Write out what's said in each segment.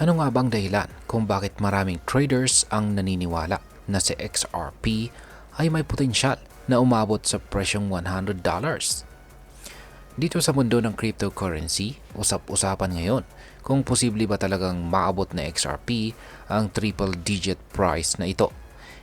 Ano nga bang dahilan kung bakit maraming traders ang naniniwala na si XRP ay may potensyal na umabot sa presyong $100? Dito sa mundo ng cryptocurrency, usap-usapan ngayon kung posible ba talagang maabot na XRP ang triple-digit price na ito.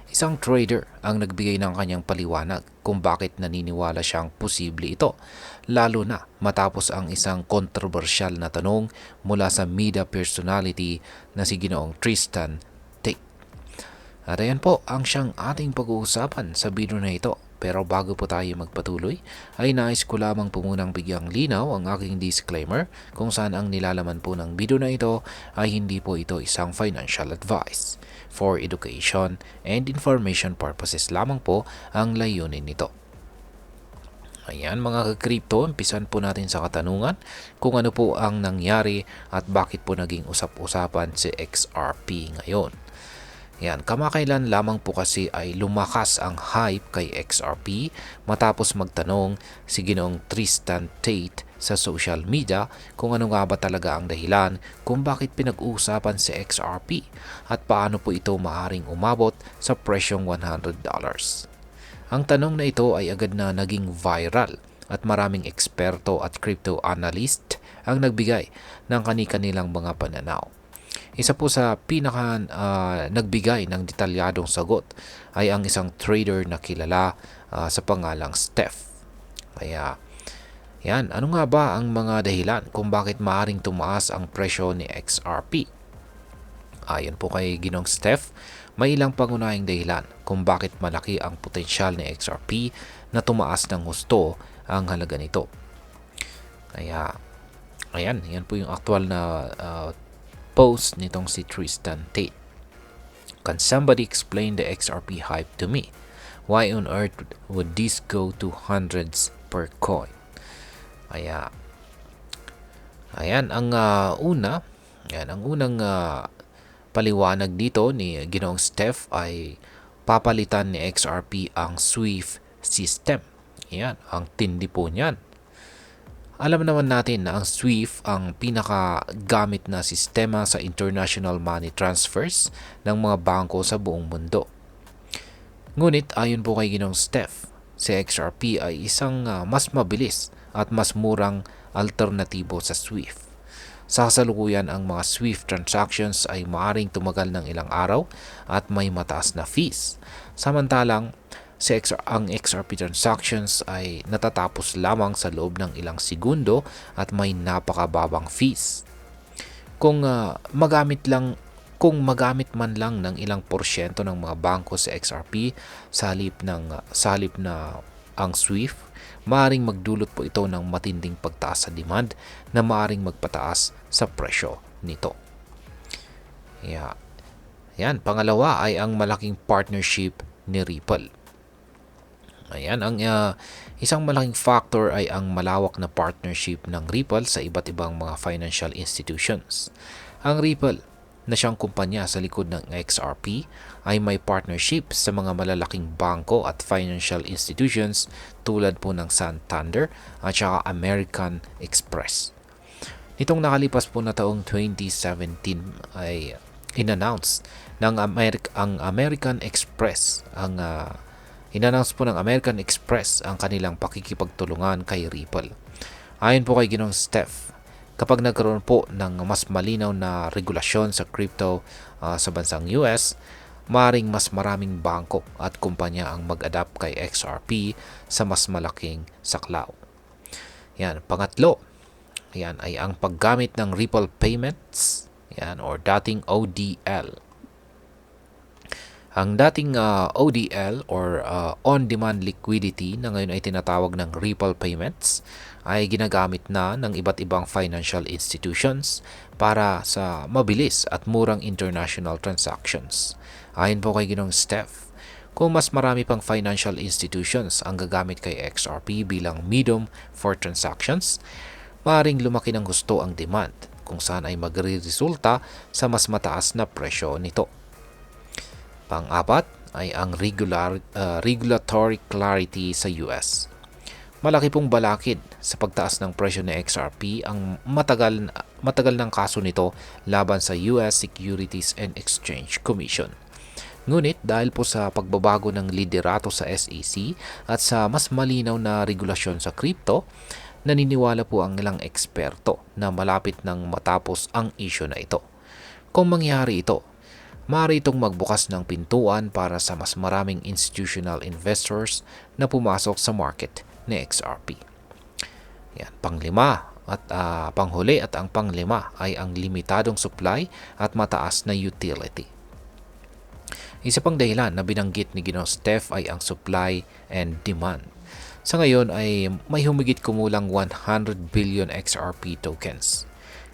Isang trader ang nagbigay ng kanyang paliwanag kung bakit naniniwala siyang posible ito, lalo na matapos ang isang kontrobersyal na tanong mula sa media personality na si Ginoong Tristan Tate. At ayan po ang siyang ating pag-uusapan sa video na ito. Pero bago po tayo magpatuloy, ay nais ko lamang po munang bigyang linaw ang aking disclaimer kung saan ang nilalaman po ng video na ito ay hindi po ito isang financial advice. For education and information purposes lamang po ang layunin nito. Ayan mga ka-crypto, umpisan po natin sa katanungan kung ano po ang nangyari at bakit po naging usap-usapan si XRP ngayon. Yan, kamakailan lamang po kasi ay lumakas ang hype kay XRP matapos magtanong si Ginoong Tristan Tate sa social media kung ano nga ba talaga ang dahilan kung bakit pinag-uusapan si XRP at paano po ito maaaring umabot sa presyong $100. Ang tanong na ito ay agad na naging viral at maraming eksperto at crypto analyst ang nagbigay ng kani-kanilang mga pananaw. Isa po sa pinaka nagbigay ng detalyadong sagot ay ang isang trader na kilala sa pangalang Steph. Kaya yan, ano nga ba ang mga dahilan kung bakit maaring tumaas ang presyo ni XRP? Ayon po kay Ginong Steph, may ilang pangunahing dahilan kung bakit malaki ang potensyal ni XRP na tumaas ng husto ang halaga nito. Kaya ayan, yan po yung aktual na post nitong si Tristan Tate. Can somebody explain the XRP hype to me? Why on earth would this go to hundreds per coin? Ayan ang unang paliwanag dito ni Ginoong Steph ay papalitan ni XRP ang SWIFT system. Ayan, ang tindi po niyan. Alam naman natin na ang SWIFT ang pinakagamit na sistema sa international money transfers ng mga bangko sa buong mundo. Ngunit ayon po kay Ginong Steph, si XRP ay isang mas mabilis at mas murang alternatibo sa SWIFT. Sa kasalukuyan, ang mga SWIFT transactions ay maaaring tumagal ng ilang araw at may mataas na fees. Samantalang ang XRP transactions ay natatapos lamang sa loob ng ilang segundo at may napakababang fees. Kung magamit man lang ng ilang porsyento ng mga bangko sa XRP sa halip na ang SWIFT, maaring magdulot po ito ng matinding pagtaas sa demand na maaring magpataas sa presyo nito. Yan, pangalawa ay ang malaking partnership ni Ripple. Ayan, ang isang malaking factor ay ang malawak na partnership ng Ripple sa iba't ibang mga financial institutions. Ang Ripple, na siyang kumpanya sa likod ng XRP, ay may partnership sa mga malalaking bangko at financial institutions tulad po ng Santander at saka American Express. Nitong nakalipas po na taong 2017 ay in-announce ng American Express ang kanilang pakikipagtulungan kay Ripple. Ayon po kay Ginong Steph, kapag nagkaroon po ng mas malinaw na regulasyon sa crypto sa bansang US, maring mas maraming bangko at kumpanya ang mag-adapt kay XRP sa mas malaking saklaw. Yan, pangatlo, yan ay ang paggamit ng Ripple Payments, yan, or dating ODL. Ang dating ODL or on-demand liquidity na ngayon ay tinatawag ng Ripple Payments ay ginagamit na ng iba't ibang financial institutions para sa mabilis at murang international transactions. Ayon po kay Ginong Steph, kung mas marami pang financial institutions ang gagamit kay XRP bilang medium for transactions, maaaring lumaki ng gusto ang demand kung saan ay magre-resulta sa mas mataas na presyo nito. Pang-apat ay ang regulatory clarity sa US. Malaki pong balakid sa pagtaas ng presyo ng XRP ang matagal matagal ng kaso nito laban sa US Securities and Exchange Commission. Ngunit dahil po sa pagbabago ng liderato sa SEC at sa mas malinaw na regulasyon sa crypto, naniniwala po ang ilang eksperto na malapit nang matapos ang issue na ito. Kung mangyari ito, maaari itong magbukas ng pintuan para sa mas maraming institutional investors na pumasok sa market ni XRP. Yan, panglima at panghuli at ang panglima ay ang limitadong supply at mataas na utility. Isa pang dahilan na binanggit ni Ginoong Steph ay ang supply and demand. Sa ngayon ay may humigit kumulang 100 billion XRP tokens.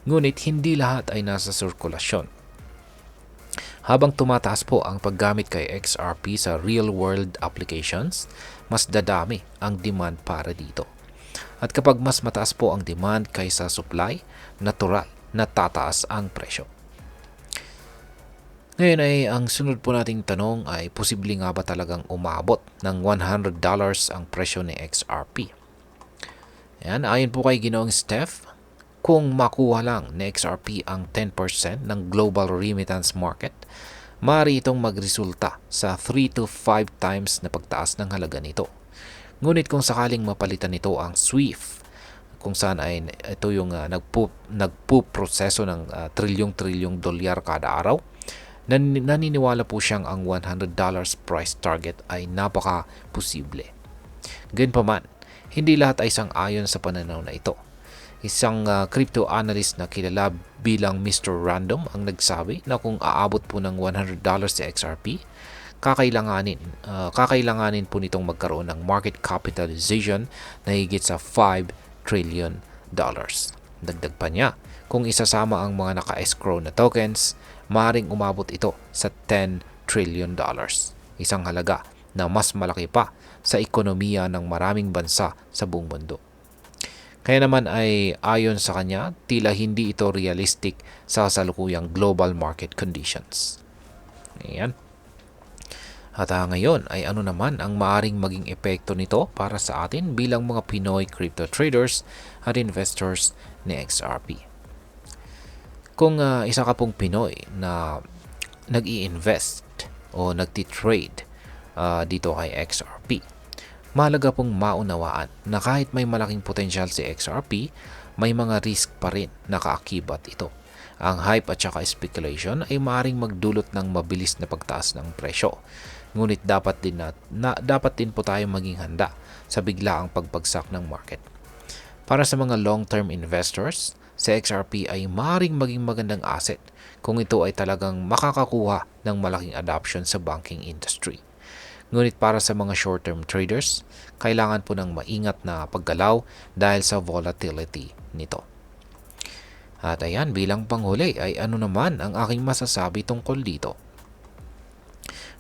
Ngunit hindi lahat ay nasa sirkulasyon. Habang tumataas po ang paggamit kay XRP sa real-world applications, mas dadami ang demand para dito. At kapag mas mataas po ang demand kaysa supply, natural na tataas ang presyo. Ngayon ay ang sunod po nating tanong ay posible nga ba talagang umabot ng $100 ang presyo ni XRP? Yan, ayon po kay Ginoong Steph, kung makuha lang ni XRP ang 10% ng global remittance market, maaari itong magresulta sa 3 to 5 times na pagtaas ng halaga nito. Ngunit kung sakaling mapalitan nito ang SWIFT, kung saan ay ito yung nagpuproseso ng trilyong-trilyong dolyar kada araw, naniniwala po siyang ang $100 price target ay napaka-posible. Gayunpaman, hindi lahat ay sang-ayon sa pananaw na ito. Isang crypto analyst na kilala bilang Mr. Random ang nagsabi na kung aabot po ng $100 si XRP, kakailanganin po nitong magkaroon ng market capitalization na higit sa $5 trillion. Dagdag pa niya, kung isasama ang mga naka-escrow na tokens, maaaring umabot ito sa $10 trillion. Isang halaga na mas malaki pa sa ekonomiya ng maraming bansa sa buong mundo. Kaya naman ay ayon sa kanya, tila hindi ito realistic sa kasalukuyang global market conditions. Ayan. At ngayon ay ano naman ang maaring maging epekto nito para sa atin bilang mga Pinoy crypto traders at investors ni XRP. Kung isa ka pong Pinoy na nag-i-invest o nagti-trade dito kay XRP, mahalaga pong maunawaan na kahit may malaking potensyal si XRP, may mga risk pa rin na kaakibat ito. Ang hype at saka speculation ay maaaring magdulot ng mabilis na pagtaas ng presyo. Ngunit dapat din po tayo maging handa sa biglaang pagbagsak ng market. Para sa mga long-term investors, si XRP ay maaaring maging magandang asset kung ito ay talagang makakakuha ng malaking adoption sa banking industry. Ngunit para sa mga short-term traders, kailangan po ng maingat na paggalaw dahil sa volatility nito. At ayan, bilang panghuli ay ano naman ang aking masasabi tungkol dito.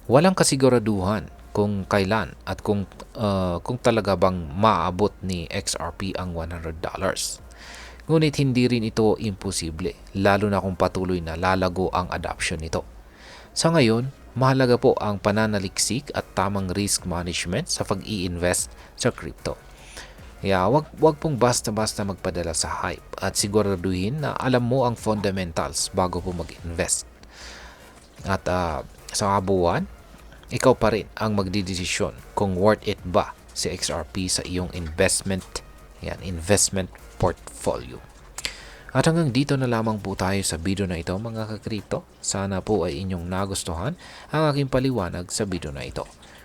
Walang kasiguraduhan kung kailan at kung talaga bang maabot ni XRP ang $100. Ngunit hindi rin ito imposible, lalo na kung patuloy na lalago ang adoption nito. Sa ngayon, mahalaga po ang pananaliksik at tamang risk management sa pag-i-invest sa crypto. Kaya wag pong basta-basta magpadala sa hype at siguraduhin na alam mo ang fundamentals bago po mag-invest. At sa kabuuan, ikaw pa rin ang magdidesisyon kung worth it ba si XRP sa iyong investment portfolio. At hanggang dito na lamang po tayo sa video na ito mga kakripto. Sana po ay inyong nagustuhan ang aking paliwanag sa video na ito.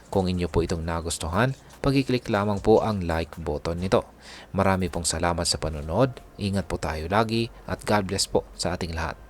Kung inyo po itong nagustuhan, pag-i-click lamang po ang like button nito. Marami pong salamat sa panonood. Ingat po tayo lagi at God bless po sa ating lahat.